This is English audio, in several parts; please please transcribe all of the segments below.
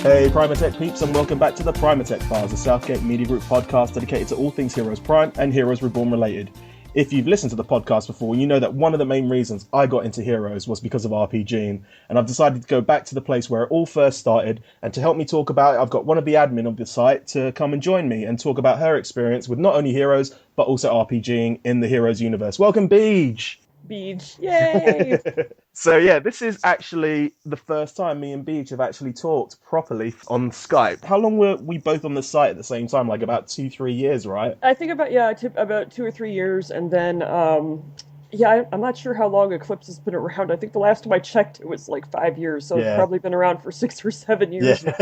Hey Primatech peeps, and welcome back to the Primatech Files, a Southgate Media Group podcast dedicated to all things Heroes Prime and Heroes Reborn related. If you've listened to the podcast before, you know that one of the main reasons I got into Heroes was because of RPGing, and I've decided to go back to the place where it all first started, and to help me talk about it, I've got one of the admin of the site to come and join me and talk about her experience with not only Heroes, but also RPGing in the Heroes universe. Welcome, Beeg! Beeg, yay! So yeah, this is actually the first time me and Beeg have actually talked properly on Skype. How long were we both on the site at the same time? Like about 2-3 years, right? I think about about 2 or 3 years, and then I'm not sure how long Eclipse has been around. I think the last time I checked, it was like 5 years, so it's probably been around for 6 or 7 years now.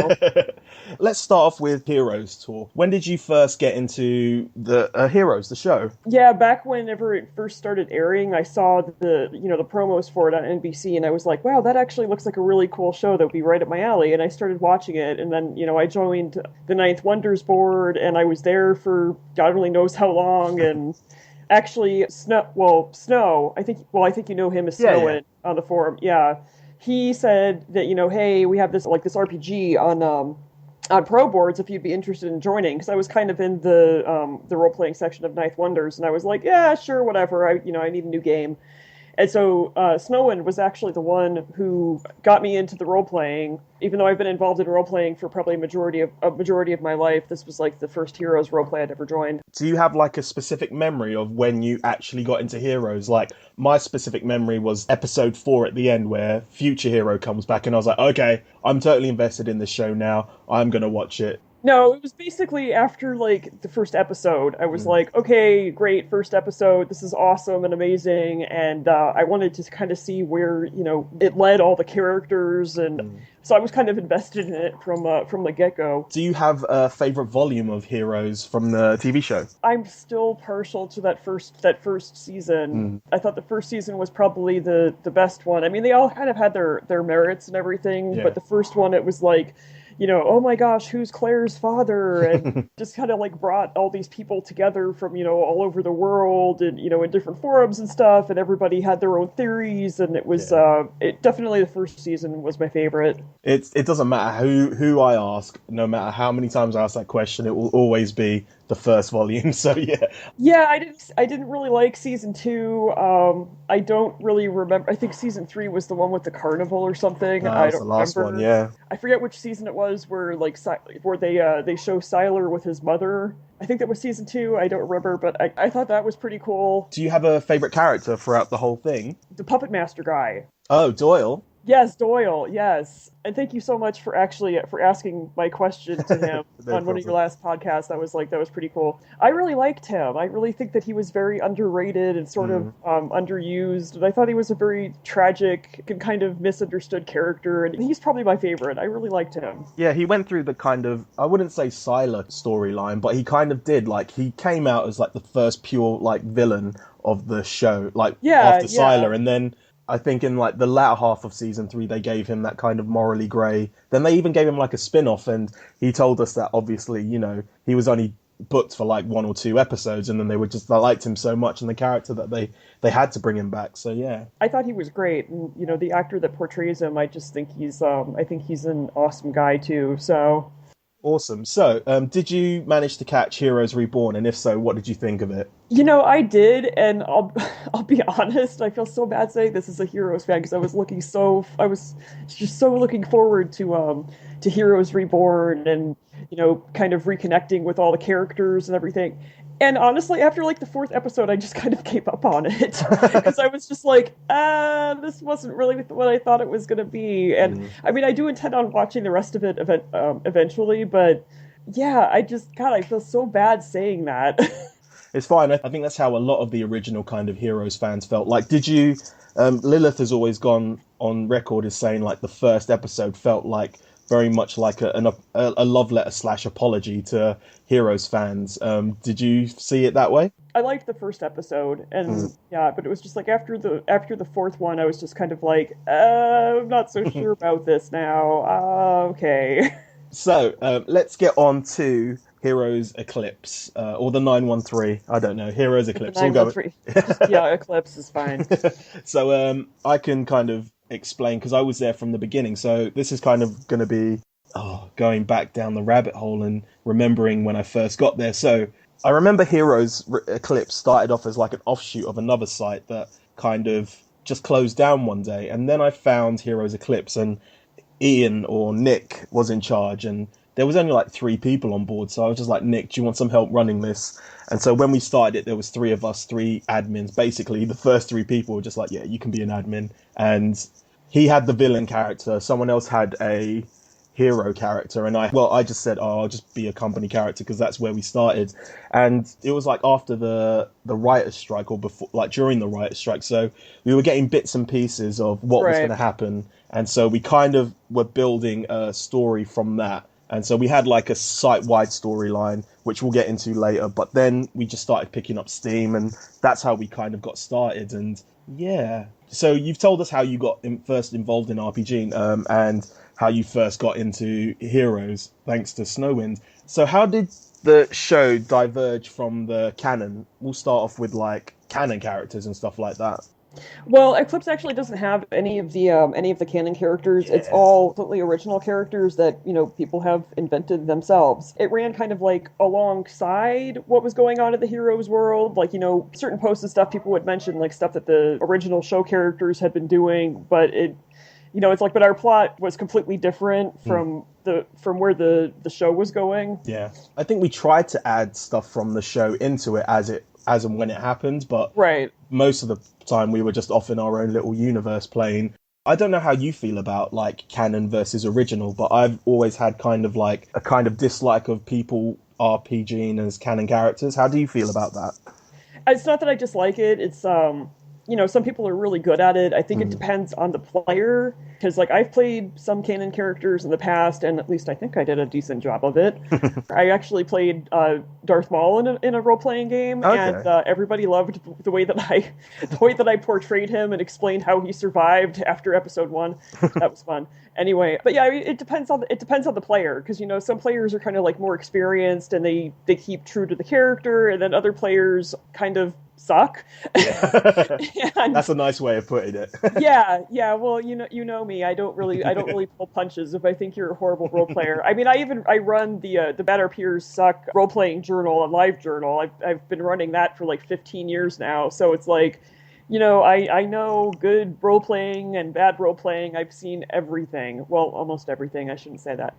Let's start off with Heroes Tour. When did you first get into the Heroes, the show? Yeah, back whenever it first started airing, I saw the promos for it on NBC, and I was like, wow, that actually looks like a really cool show that would be right up my alley. And I started watching it, and then I joined the Ninth Wonders board, and I was there for God only knows how long, and. Actually, Snow. I think you know him as Snow on the forum. Yeah, he said that hey, we have this RPG on proboards if you'd be interested in joining, because I was kind of in the role playing section of Ninth Wonders, and I was like, yeah, sure, whatever. I need a new game. And so Snowwind was actually the one who got me into the role-playing. Even though I've been involved in role-playing for probably a majority of my life, this was like the first Heroes role-play I'd ever joined. Do you have like a specific memory of when you actually got into Heroes? Like, my specific memory was episode 4 at the end where Future Hero comes back, and I was like, okay, I'm totally invested in this show now. I'm going to watch it. No, it was basically after like the first episode. I was like, okay, great, first episode. This is awesome and amazing. And I wanted to kind of see where, it led all the characters. And so I was kind of invested in it from the get-go. Do you have a favorite volume of Heroes from the TV show? I'm still partial to that first season. I thought the first season was probably the best one. I mean, they all kind of had their merits and everything, but the first one, it was like, oh my gosh, who's Claire's father? And just kind of like brought all these people together from, all over the world and, in different forums and stuff. And everybody had their own theories. And it was, it definitely the first season was my favorite. It doesn't matter who I ask, no matter how many times I ask that question, it will always be the first volume. So yeah. Yeah, I didn't really like season 2. I don't really remember. I think season 3 was the one with the carnival or something. No, I don't the last remember. One, yeah. I forget which season it was where they show Sylar with his mother. I think that was season 2. I don't remember, but I thought that was pretty cool. Do you have a favorite character throughout the whole thing? The Puppet Master guy. Oh, Doyle. Yes, Doyle, yes. And thank you so much for asking my question to him on one of your last podcasts. That was pretty cool. I really liked him. I really think that he was very underrated and sort of underused. And I thought he was a very tragic and kind of misunderstood character. And he's probably my favorite. I really liked him. Yeah, he went through the kind of, I wouldn't say Sylar storyline, but he kind of did. Like, he came out as like the first pure like villain of the show, after Sylar, and then I think in like the latter half of season 3, they gave him that kind of morally grey. Then they even gave him like a spin-off, and he told us that obviously, he was only booked for like 1 or 2 episodes, and then they liked him so much in the character that they had to bring him back. So yeah, I thought he was great, and the actor that portrays him, I just think he's an awesome guy too. So. Awesome. So, did you manage to catch Heroes Reborn? And if so, what did you think of it? I did, and I'll be honest, I feel so bad saying this as a Heroes fan, because I was just so looking forward to Heroes Reborn and, kind of reconnecting with all the characters and everything. And honestly, after like the 4th episode, I just kind of gave up on it because I was just like, this wasn't really what I thought it was going to be. And I mean, I do intend on watching the rest of it eventually, but yeah, I feel so bad saying that. It's fine. I think that's how a lot of the original kind of Heroes fans felt. Like, did you, Lilith has always gone on record as saying like the first episode felt like very much like a love letter / apology to Heroes fans. Did you see it that way? I liked the first episode, and but it was just like after the 4th one, I was just kind of like, I'm not so sure about this now. Okay. So let's get on to Heroes Eclipse, or the 913. I don't know. Heroes Eclipse. 913. Yeah, Eclipse is fine. So I can kind of explain, because I was there from the beginning. So this is kind of going to be going back down the rabbit hole and remembering when I first got there. So I remember Heroes Eclipse started off as like an offshoot of another site that kind of just closed down one day. And then I found Heroes Eclipse, and Ian or Nick was in charge, and there was only like 3 people on board. So I was just like, Nick, do you want some help running this? And so when we started it, there was 3 of us, 3 admins. Basically, the first 3 people were just like, yeah, you can be an admin. And he had the villain character. Someone else had a hero character, and I just said, I'll just be a company character because that's where we started. And it was like after the writer's strike, or before, like during the writer's strike, so we were getting bits and pieces of what was going to happen, and so we kind of were building a story from that. And so we had like a site-wide storyline, which we'll get into later, but then we just started picking up steam, and that's how we kind of got started. And yeah, so you've told us how you got first involved in RPG, and how you first got into Heroes, thanks to Snowwind. So how did the show diverge from the canon? We'll start off with like canon characters and stuff like that. Well, Eclipse actually doesn't have any of the canon characters. Yeah. It's all totally original characters that, people have invented themselves. It ran kind of like alongside what was going on in the Heroes world. Like, certain posts and stuff, people would mention like stuff that the original show characters had been doing, but it's like, but our plot was completely different from where the show was going. Yeah, I think we tried to add stuff from the show into it as and when it happened, but most of the time we were just off in our own little universe playing. I don't know how you feel about like canon versus original, but I've always had kind of like a kind of dislike of people RPGing as canon characters. How do you feel about that? It's not that I dislike it. It's some people are really good at it. I think it depends on the player, because like I've played some canon characters in the past, and at least I think I did a decent job of it. I actually played Darth Maul in a role-playing game, and everybody loved the way that I portrayed him and explained how he survived after episode 1. That was fun. Anyway, but yeah, it depends on the player, because some players are kind of like more experienced and they keep true to the character, and then other players kind of suck. That's a nice way of putting it. yeah. Well, you know me. I don't really pull punches if I think you're a horrible role player. I mean, I run the Bad Our Peers Suck role playing journal, a live journal. I've been running that for like 15 years now. So it's like, I know good role playing and bad role playing. I've seen everything. Well, almost everything. I shouldn't say that,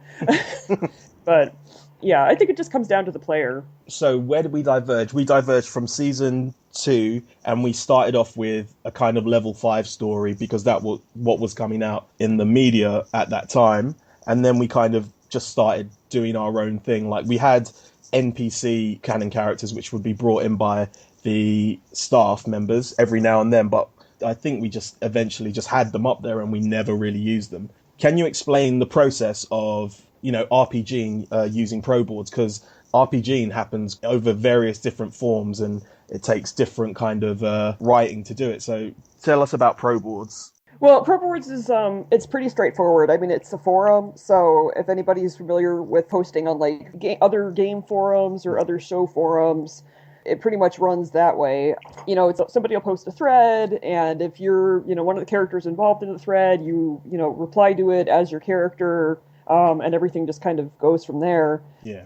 but. Yeah, I think it just comes down to the player. So where did we diverge? We diverged from season 2, and we started off with a kind of level 5 story because that was what was coming out in the media at that time. And then we kind of just started doing our own thing. Like we had NPC canon characters, which would be brought in by the staff members every now and then. But I think we just eventually just had them up there and we never really used them. Can you explain the process of RPGing using proboards? Because RPGing happens over various different forms and it takes different kind of writing to do it. So tell us about proboards. Well, proboards is it's pretty straightforward. I mean, it's a forum, so if anybody's familiar with posting on like other game forums or other show forums, it pretty much runs that way. It's somebody will post a thread, and if you're one of the characters involved in the thread, you reply to it as your character. And everything just kind of goes from there. Yeah.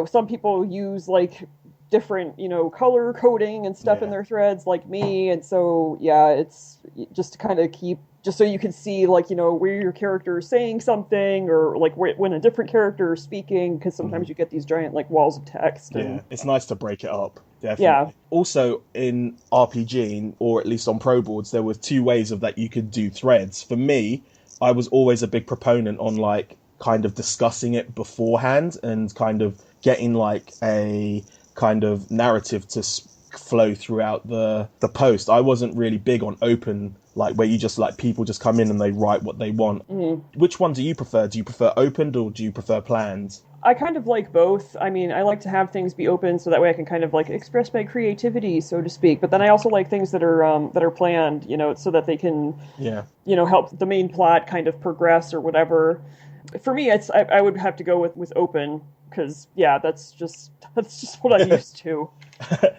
Some people use like different, color coding and stuff in their threads like me. And so, yeah, it's just to kind of keep, just so you can see like, where your character is saying something or like when a different character is speaking, because sometimes you get these giant like walls of text. Yeah, it's nice to break it up. Definitely. Yeah. Also in RPG, or at least on proboards, there were 2 ways of that you could do threads. For me, I was always a big proponent on like kind of discussing it beforehand and kind of getting like a kind of narrative to flow throughout the post. I wasn't really big on open, like where you just like people just come in and they write what they want. Mm-hmm. Which one do you prefer? Do you prefer opened or do you prefer planned? I kind of like both. I mean, I like to have things be open so that way I can kind of like express my creativity, so to speak. But then I also like things that are planned, so that they can, help the main plot kind of progress or whatever. For me, I would have to go with open. because that's just what I'm used to.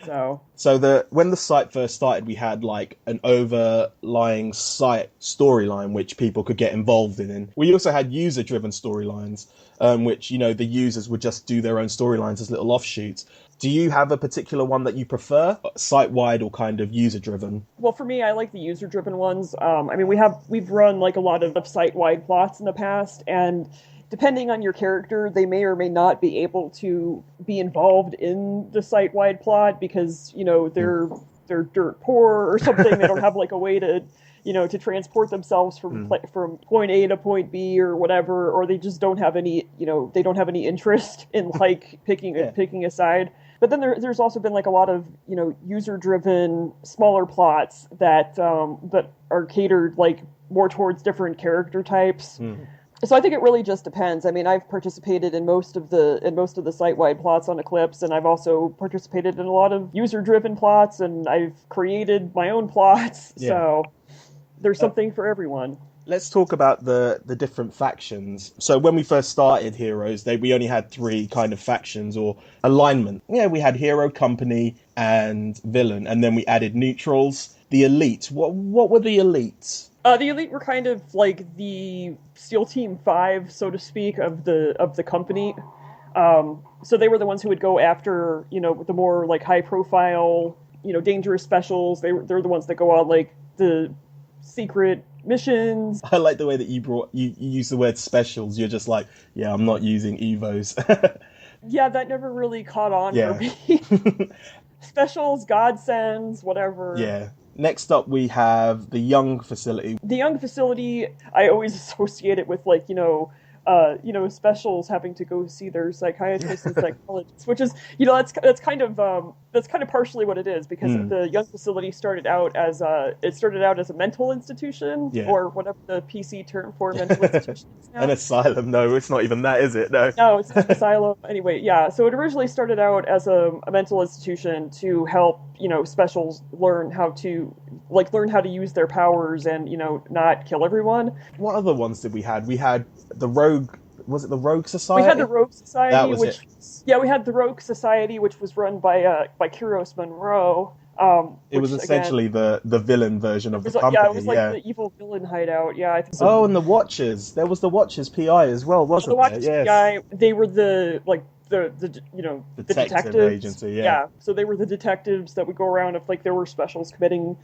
So when the site first started, we had like an overlying site storyline which people could get involved in. We also had user-driven storylines, which the users would just do their own storylines as little offshoots. Do you have a particular one that you prefer, site-wide or kind of user-driven? Well, for me, I like the user-driven ones. I mean, we've run like a lot of site-wide plots in the past, and depending on your character, they may or may not be able to be involved in the site-wide plot because they're dirt poor or something. They don't have like a way to to transport themselves from point A to point B or whatever, or they just don't have any they don't have any interest in like picking a side. But then there's also been like a lot of user-driven smaller plots that are catered like more towards different character types. So I think it really just depends. I mean, I've participated in most of the site-wide plots on Eclipse, and I've also participated in a lot of user-driven plots, and I've created my own plots. Yeah. So there's something for everyone. Let's talk about the different factions. So when we first started Heroes, we only had 3 kind of factions or alignment. Yeah, we had Hero, Company, and Villain, and then we added neutrals. The Elite. What were the Elites? The Elite were kind of like the SEAL Team 5, so to speak, of the company. So they were the ones who would go after the more like high profile dangerous specials. They're the ones that go on like the secret missions. I like the way that you use the word specials. You're just like, yeah, I'm not using Evos. Yeah, that never really caught on for me. Specials, godsends, whatever. Yeah. Next up, we have the Young Facility. The Young Facility, I always associate it with like specials having to go see their psychiatrists and psychologists, which is that's kind of partially what it is, because the Young Facility started out as a mental institution, or whatever the PC term for mental institution is now. An asylum? No, it's not even that, is it? No, it's an asylum. Anyway, yeah. So it originally started out as a mental institution to help specials learn how to use their powers and not kill everyone. What other ones did we had? We had the Rogue. Was it the Rogue Society? We had the Rogue Society. That was it. Yeah, we had the Rogue Society, which was run by Kyros Monroe. It was essentially the villain version of the company. Yeah, it was like the evil villain hideout. Yeah, I think so. Oh, and the Watchers. There was the Watchers PI as well, wasn't there? Watchers PI. They were the detective agency. Yeah. So they were the detectives that would go around if like there were specials committing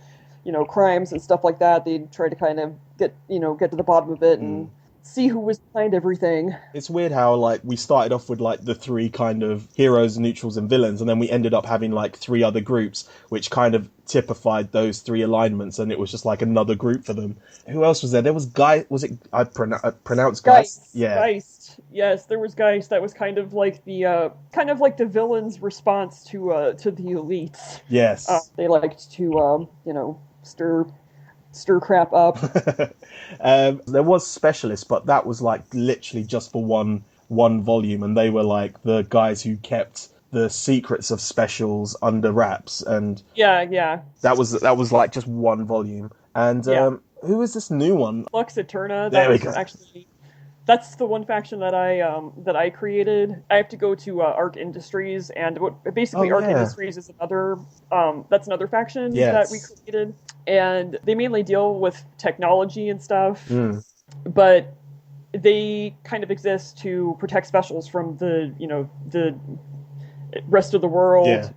crimes and stuff like that. They'd try to kind of get to the bottom of it and see who was behind everything. It's weird how like we started off with like the 3 kind of heroes, neutrals, and villains, and then we ended up having like 3 other groups, which kind of typified those 3 alignments, and it was just like another group for them. Who else was there? There was Guy. Was it? I pronounced Geist. Yeah. Geist. Yes, there was Geist. That was kind of like the villain's response to the elites. Yes. They liked to stir crap up. There was Specialists, but that was like literally just for one volume, and they were like the guys who kept the secrets of specials under wraps, and that was like just one volume. And who is this new one? Lux Eterna. There we go. Actually, that's the one faction that I created. I have to go to Arc Industries, and Arc Industries is another faction that we created, and they mainly deal with technology and stuff, but they kind of exist to protect specials from the rest of the world. Yeah.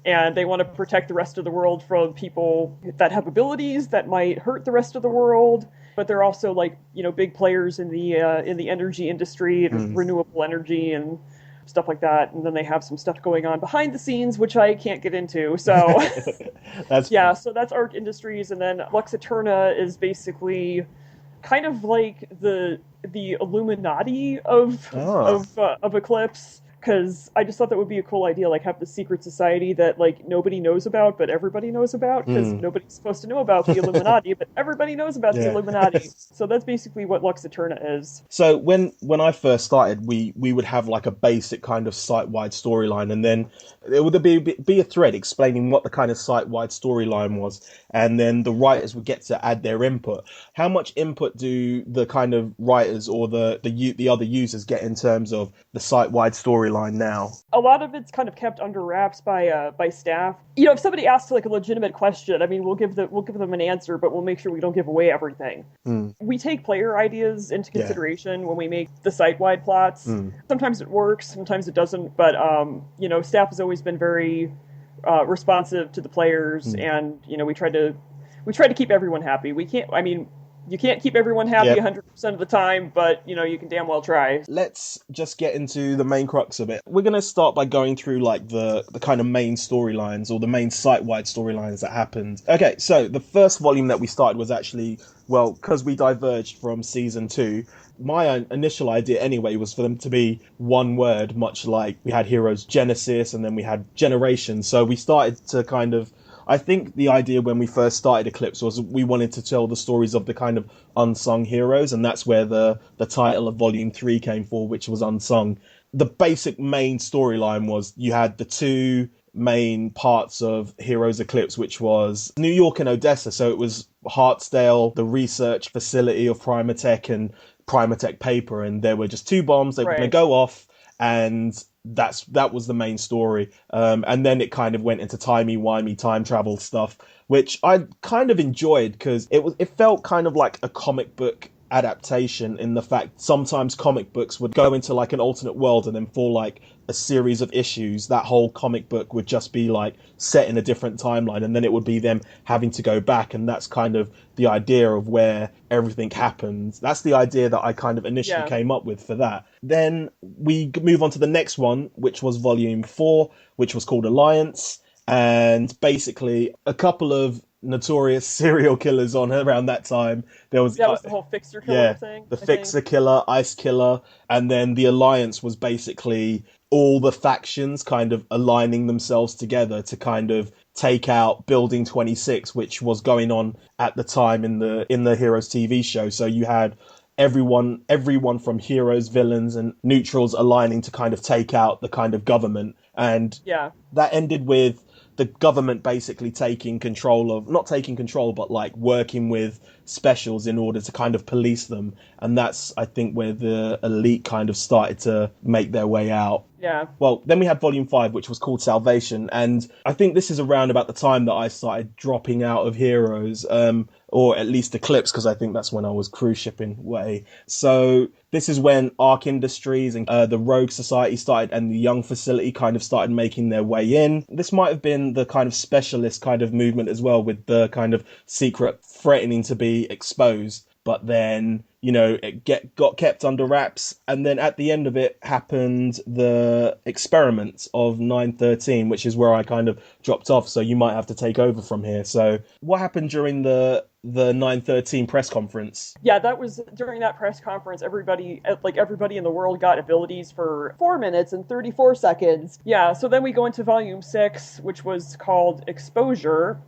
And they want to protect the rest of the world from people that have abilities that might hurt the rest of the world. But they're also like big players in the energy industry, renewable energy and stuff like that. And then they have some stuff going on behind the scenes, which I can't get into. So so that's Arc Industries, and then Lux Eterna is basically kind of like the Illuminati of Eclipse. Because I just thought that would be a cool idea, like have the secret society that like nobody knows about, but everybody knows about, because nobody's supposed to know about the Illuminati, but everybody knows about the Illuminati. So that's basically what Lux Eterna is. So when I first started, we would have like a basic kind of site-wide storyline, and then there would be a thread explaining what the kind of site-wide storyline was, and then the writers would get to add their input. How much input do the kind of writers or the other users get in terms of the site-wide storyline now? A lot of it's kind of kept under wraps by staff. You know, if somebody asks like a legitimate question, I mean, we'll give them an answer, but we'll make sure we don't give away everything. We take player ideas into consideration when we make the site-wide plots. Sometimes it works, sometimes it doesn't, but you know, staff has always been very responsive to the players, and you know, we try to keep everyone happy. You can't keep everyone happy 100% of the time, but, you know, you can damn well try. Let's just get into the main crux of it. We're going to start by going through, like, the kind of main storylines or the main site-wide storylines that happened. Okay, so the first volume that we started was actually, well, because we diverged from Season 2, my initial idea anyway was for them to be one word, much like we had Heroes Genesis and then we had Generation. So we started to kind of... I think the idea when we first started Eclipse was we wanted to tell the stories of the kind of unsung heroes, and that's where the title of Volume 3 came for, which was Unsung. The basic main storyline was you had the two main parts of Heroes Eclipse, which was New York and Odessa. So it was Hartsdale, the research facility of Primatech and Primatech Paper, and there were just two bombs. They were going to go off, and that was the main story. And then it kind of went into timey-wimey time travel stuff, which I kind of enjoyed because it felt kind of like a comic book adaptation in the fact sometimes comic books would go into like an alternate world, and then for like a series of issues, that whole comic book would just be like set in a different timeline, and then it would be them having to go back, and that's kind of the idea of where everything happens. That's the idea that I kind of initially came up with for that. Then we move on to the next one, which was Volume 4, which was called Alliance, and basically a couple of notorious serial killers on around that time. That was the whole Fixer Killer thing. The Fixer Killer, Ice Killer, and then the Alliance was basically all the factions kind of aligning themselves together to kind of take out Building 26, which was going on at the time in the Heroes TV show. So you had everyone from heroes, villains, and neutrals aligning to kind of take out the kind of government. And that ended with the government basically not taking control, but like working with specials in order to kind of police them. And that's, I think, where the elite kind of started to make their way out. Yeah. Well, then we had Volume 5, which was called Salvation. And I think this is around about the time that I started dropping out of Heroes, or at least Eclipse, because I think that's when I was cruise shipping way. So this is when Arc Industries and the Rogue Society started, and the Young Facility kind of started making their way in. This might have been the kind of specialist kind of movement as well, with the kind of secret threatening to be exposed. But then, you know, it got kept under wraps. And then at the end of it happened the experiment of 913, which is where I kind of dropped off. So you might have to take over from here. So what happened during the 913 press conference? Yeah, that was during that press conference. Everybody in the world got abilities for 4 minutes and 34 seconds. Yeah, so then we go into Volume 6, which was called Exposure.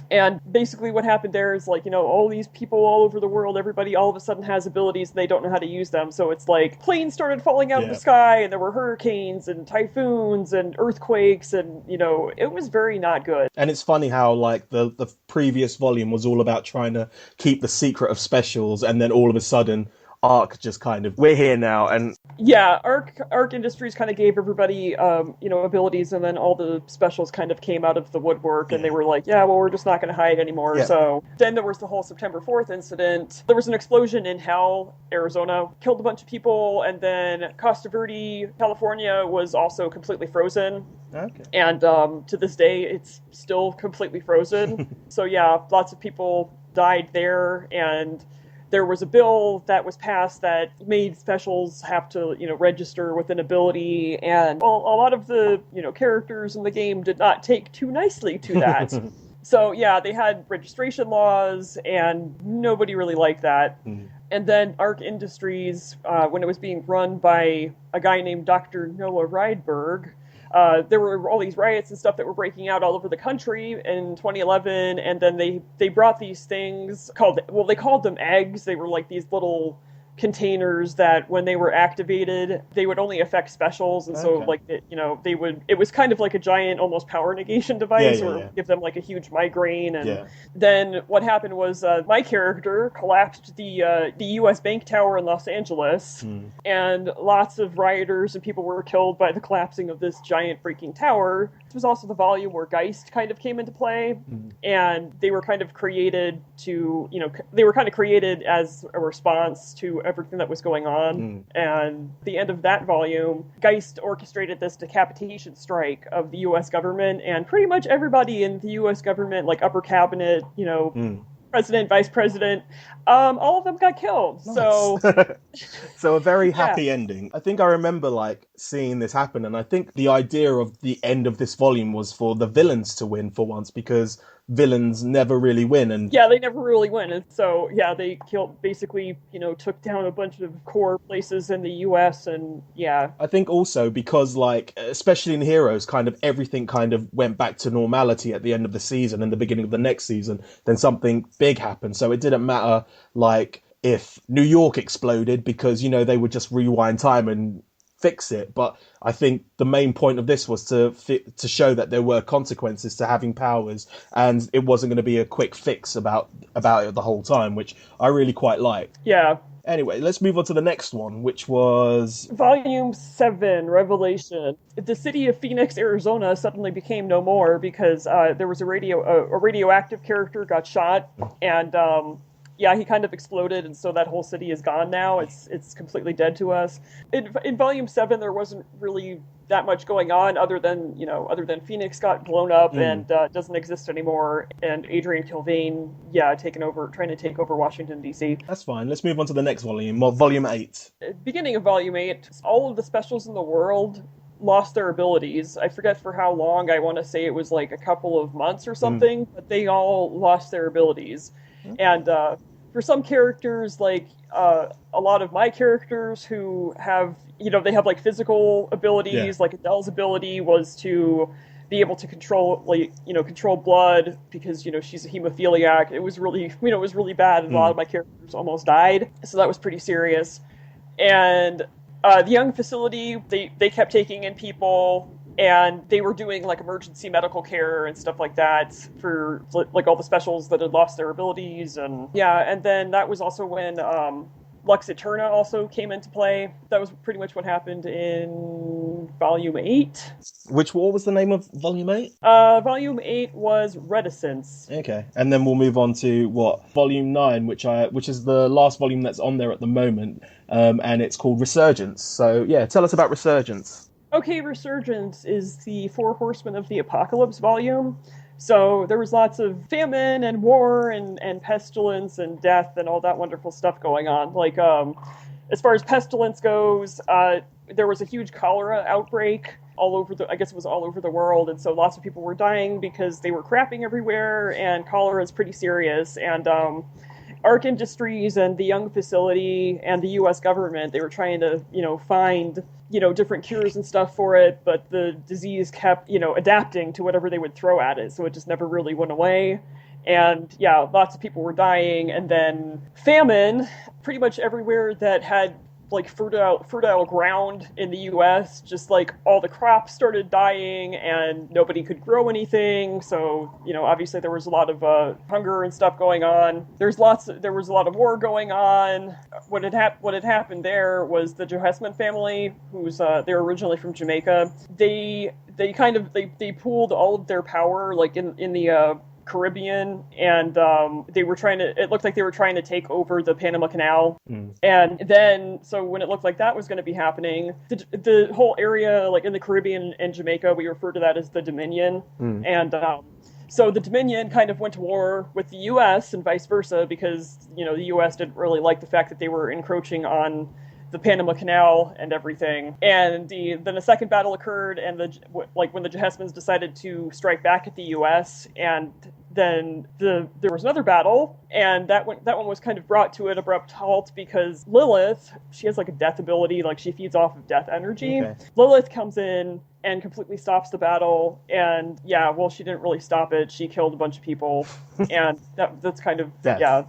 And basically what happened there is, like, you know, all these people all over the world, everybody all of a sudden has abilities and they don't know how to use them. So it's like planes started falling out of the sky, and there were hurricanes and typhoons and earthquakes, and, you know, it was very not good. And it's funny how, like, the previous volume was all about trying to keep the secret of specials, and then all of a sudden Arc just kind of, we're here now. And yeah, Arc Industries kind of gave everybody, you know, abilities, and then all the specials kind of came out of the woodwork, and they were like, yeah, well, we're just not going to hide anymore. Yeah. So then there was the whole September 4th incident. There was an explosion in Hell, Arizona, killed a bunch of people, and then Costa Verde, California was also completely frozen. Okay. And to this day, it's still completely frozen. So yeah, lots of people died there, and there was a bill that was passed that made specials have to, you know, register with an ability, and a lot of the, you know, characters in the game did not take too nicely to that. So yeah, they had registration laws, and nobody really liked that. Mm-hmm. And then Arc Industries, when it was being run by a guy named Dr. Noah Rydberg, there were all these riots and stuff that were breaking out all over the country in 2011, and then they brought these things they called them eggs. They were like these little containers that when they were activated, they would only affect specials, and so like it was kind of like a giant almost power negation device, or give them like a huge migraine. And then what happened was my character collapsed the U.S. Bank Tower in Los Angeles, and lots of rioters and people were killed by the collapsing of this giant freaking tower. This was also the volume where Geist kind of came into play, and they were kind of created as a response to everything that was going on. And at the end of that volume, Geist orchestrated this decapitation strike of the U.S. government, and pretty much everybody in the U.S. government, like upper cabinet, president, vice president, all of them got killed. Nice. So so a very happy ending. I think I remember like seeing this happen, and I think the idea of the end of this volume was for the villains to win for once, because villains never really win. And they never really win. And so they basically took down a bunch of core places in the US. And I think also because like especially in Heroes, kind of everything kind of went back to normality at the end of the season and the beginning of the next season. Then something big happened, so it didn't matter like if New York exploded, because they would just rewind time and fix it. But I think the main point of this was to show that there were consequences to having powers, and it wasn't going to be a quick fix about it the whole time, which I really quite liked. Anyway, let's move on to the next one, which was Volume 7, Revelation. The city of Phoenix, Arizona suddenly became no more because there was a radioactive character got shot, and he kind of exploded, and so that whole city is gone now. It's completely dead to us. In Volume 7, there wasn't really that much going on other than Phoenix got blown up and doesn't exist anymore, and Adrian Kilvane, trying to take over Washington, D.C. That's fine. Let's move on to the next volume, Volume 8. Beginning of Volume 8, all of the specials in the world lost their abilities. I forget for how long. I want to say it was like a couple of months or something, but they all lost their abilities. And for some characters, like a lot of my characters who have, they have like physical abilities, like Adele's ability was to be able to control blood because, she's a hemophiliac. It was really bad, and a lot of my characters almost died. So that was pretty serious. And the Young facility, they kept taking in people, and they were doing like emergency medical care and stuff like that for like all the specials that had lost their abilities. And and then that was also when Lux Eterna also came into play. That was pretty much what happened in Volume 8. What was the name of Volume 8? Volume 8 was Reticence. Okay, and then we'll move on to Volume 9, which is the last volume that's on there at the moment, and it's called Resurgence. So tell us about Resurgence. Okay, Resurgence is the Four Horsemen of the Apocalypse volume. So there was lots of famine and war and pestilence and death and all that wonderful stuff going on. Like, as far as pestilence goes, there was a huge cholera outbreak all over the world. And so lots of people were dying because they were crapping everywhere, and cholera is pretty serious. And Arc Industries and the Young facility and the U.S. government, they were trying to, find, different cures and stuff for it, but the disease kept, adapting to whatever they would throw at it, so it just never really went away. And lots of people were dying, and then famine, pretty much everywhere that had like fertile ground in the U.S., just like all the crops started dying and nobody could grow anything. So obviously there was a lot of hunger and stuff going on. There was a lot of war going on. What had happened there was the Johannesman family, they're originally from Jamaica. They pooled all of their power like in the Caribbean, and it looked like they were trying to take over the Panama Canal. And then, so when it looked like that was going to be happening, the whole area, like in the Caribbean and Jamaica, we refer to that as the Dominion. And so the Dominion kind of went to war with the U.S. and vice versa, because, the U.S. didn't really like the fact that they were encroaching on the Panama Canal and everything. And then a second battle occurred, and when the Johannesmans decided to strike back at the U.S., and then there was another battle, and that one was kind of brought to an abrupt halt because Lilith, she has like a death ability, like she feeds off of death energy. Okay. Lilith comes in and completely stops the battle, and she didn't really stop it. She killed a bunch of people, and that's kind of death.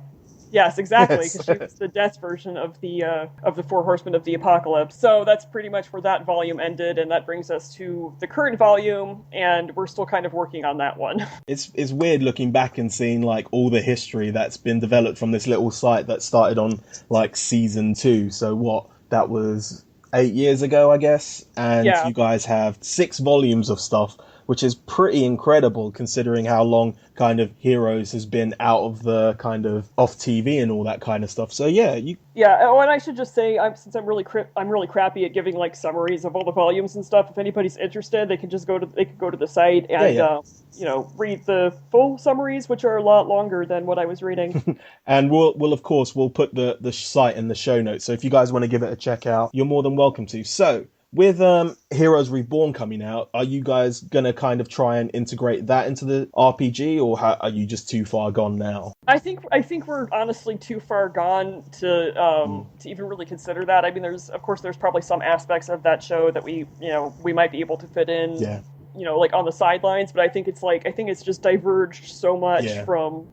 Yes, exactly, because she was the death version of the Four Horsemen of the Apocalypse. So that's pretty much where that volume ended, and that brings us to the current volume, and we're still kind of working on that one. It's weird looking back and seeing like all the history that's been developed from this little site that started on like season 2. So what, that was 8 years ago, I guess, and you guys have 6 volumes of stuff, which is pretty incredible considering how long kind of Heroes has been out of the kind of off TV and all that kind of stuff. So yeah, oh, and I should just say, since I'm really crappy at giving like summaries of all the volumes and stuff. If anybody's interested, they can just go to the site and read the full summaries, which are a lot longer than what I was reading. And we'll of course put the site in the show notes. So if you guys want to give it a check out, you're more than welcome to. So with Heroes Reborn coming out, are you guys going to kind of try and integrate that into the RPG, or are you just too far gone now? I think we're honestly too far gone to even really consider that. I mean, there's probably some aspects of that show that we might be able to fit in. Yeah. Like on the sidelines, but I think it's just diverged so much from,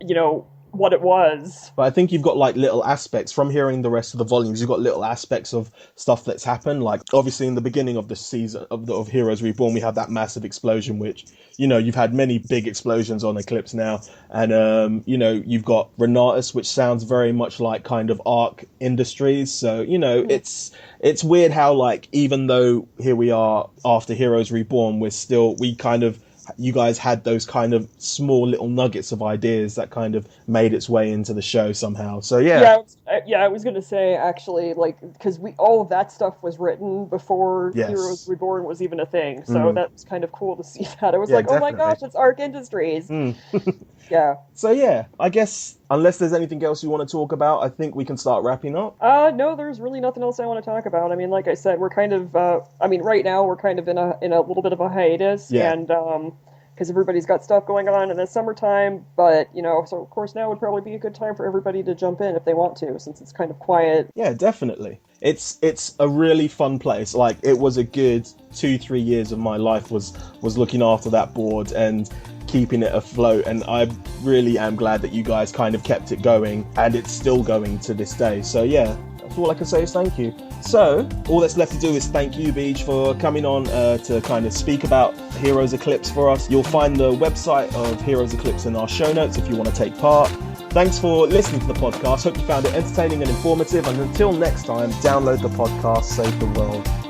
what it was. But I think you've got like little aspects from hearing the rest of the volumes. You've got little aspects of stuff that's happened. Like obviously in the beginning of the season of Heroes Reborn, we have that massive explosion, which, you've had many big explosions on Eclipse now. And, you've got Renatus, which sounds very much like kind of Arc Industries. So, it's weird how like, even though here we are after Heroes Reborn, you guys had those kind of small little nuggets of ideas that kind of made its way into the show somehow. So I was going to say, actually, like, because all of that stuff was written before Heroes Reborn was even a thing. So that was kind of cool to see that. I was like, definitely. Oh my gosh, it's Arc Industries. Yeah. So I guess unless there's anything else you want to talk about, I think we can start wrapping up. No, there's really nothing else I want to talk about. I mean, like I said, we're kind of, right now we're kind of in a little bit of a hiatus, and because everybody's got stuff going on in the summertime. But so of course now would probably be a good time for everybody to jump in if they want to, since it's kind of quiet. Yeah, definitely. It's a really fun place. Like, it was a good 2-3 years of my life was looking after that board and keeping it afloat, and I really am glad that you guys kind of kept it going, and it's still going to this day. So yeah, that's all I can say is thank you. So all that's left to do is thank you, Beeg, for coming on to kind of speak about Heroes Eclipse for us. You'll find the website of Heroes Eclipse in our show notes if you want to take part. Thanks for listening to the podcast. Hope you found it entertaining and informative, and until next time, download the podcast, save the world.